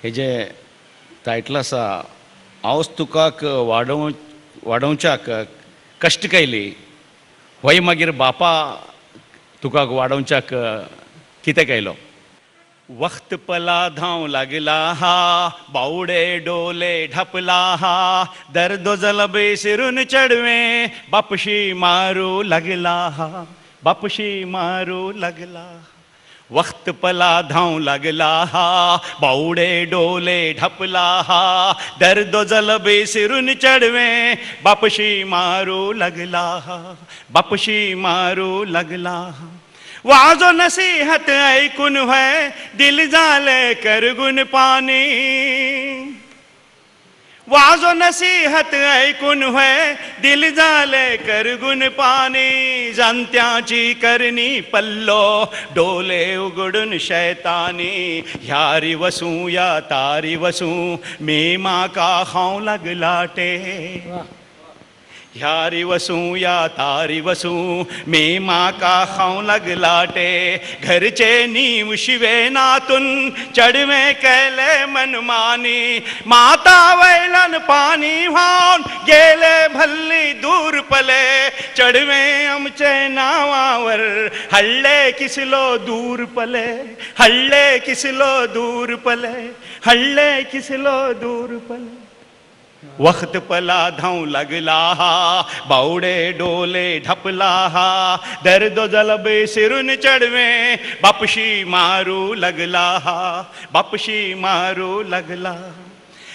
हे जे टायटल आसा हांवच तुकाक वाडोवच्याक कश्ट केली होय मागीर बापा तुकाक वाडोवच्याक कितें केलो. वक्त पला धांव लागला हा बावडे डोले ढपला हा दर्दो जलबे सिरून चढ़वे बापशी मारू लगला हा बापशी मारू लगला. वक्त पला धांव लगला हा बावड़े डोले ढपला हा दर्दो जलबे सिरून चढ़वे बापशी मारू लगला हा बापशी मारू लगला हा. वाजो नसीहत ऐकून है दिल झाले करगुन पाणी. वाजो नसीहत ऐकून है दिल झाले करगुन पाणी. जाणत्याची करणी पल्लो डोले उघडून शैतानी. ह्यारी वसू या तारी वसू मे माका खाऊ लागला टे. ह्यारी वसू या तारी वसू मे माका खाऊ लगला टे. घरचे नीव शिवे नातून चढवे केले मनमानी. माता वैलन पाणी व्हावून गेले भल्ली दूर पले. चढवे आमचे नावावर हल्ले किसलो दूर पले. हल्ले किसलो दूर पले. हल्ले किसलो दूर पले. वक्त पला धांव लगला हा बावड़े डोले ढपला हा दर्दो जलबे सिरून चढ़वे बापशी मारू लगला हा बापशी मारू लगला.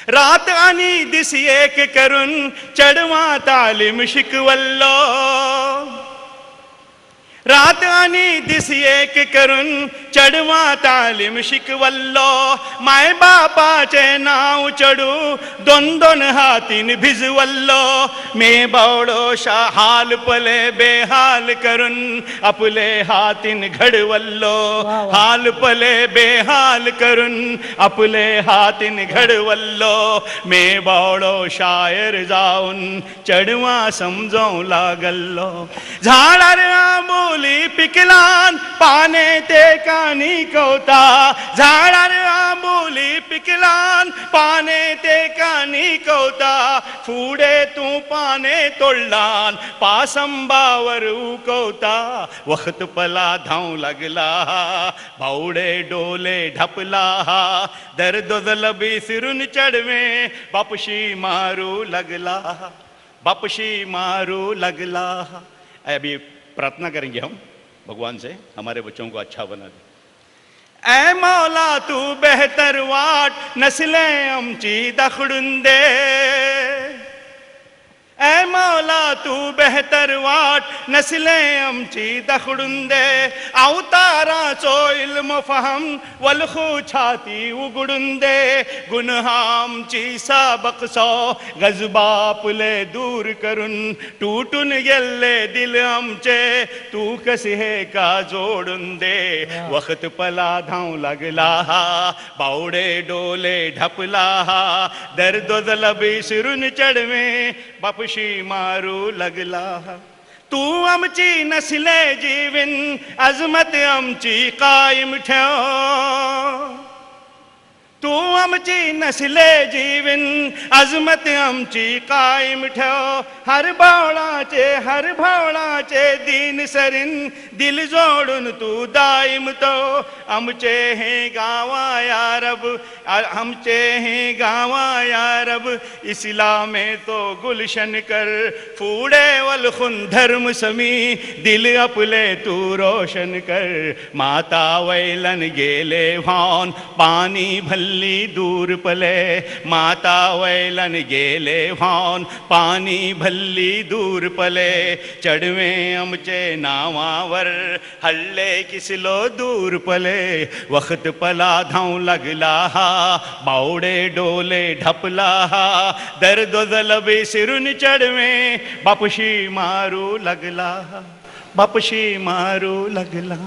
रात आणि दिस एक करून चढवा तालीम शिकवल्लो. रात आणि दिस एक करून चढवा तालीम शिकवल्लो. माय बापाचे नाव चढू दोन दोन हातीन भिजवल्लो. मे बावडोशा हाल पले बेहाल करून आपले हातीन घडवल्लो. हाल पले बेहाल करून आपले हातीन घडवल्लो. मे बावडो शायर जाऊन चढवा समजावू लागल्लो. झाडार आंबोली पिकलान पाने ते कानी कवता. झाडार आंबोली पिकलान पाने ते कानी कवता. फुडे तू पाने तोडलान पासंबावर उकवता. वक्त पला धांव लागला बावड़े डोले ढपला हा दर्दो जलबे सिरून चढ़वे बापशी मारू लगला बापशी मारू लगला. अभी प्रार्थना करेंगे हम भगवान से हमारे बच्चों को अच्छा बना दे. ऐ मौला तू बेहतर वाट नस्लें आमची दाखडून दे. ऐ मौला तू बेहतर वाट नस्लें आमची दाखडून दे. अवताराचो इल्म फहम वलखू छाती उघडून दे. गुन्हा आमची साबकसो गजबापले दूर करून तुटून गेले दिल आमचे तू कसे हे का जोडून दे. वक्त पला धांव लागला हा बावड़े डोले ढपला हा दर्दो जलबे सिरून चढ़वे बापशी मारू लगला. तू आमची नस्ले जीवन अजमत आमची कायम ठेव. तू आमची नस्ले जीवन अजमत आमची कायम ठेव. हर भावळाचे दीन सरीन दिल जोडून तू दायम तो. आमचे हे गावा या रब आमचे हे गावा या रब इस्लामे तो गुलशन कर. फुडे वलखून धर्म समी दिल आपले तू रोशन कर. माता वैलन गेले व्हावून पाणी भल्ली दूर पले. माता वैलन गेले व्हावून पाणी भल्ली दूर पले. चढवे आमचे नावावर हल्ले किसलो दूर पले. वक्त पला धांव लगला हा बावड़े डोले ढपला हा दर्दो जलबे सिरून चढ़वे बापशी मारू लगला बापशी मारू लगला.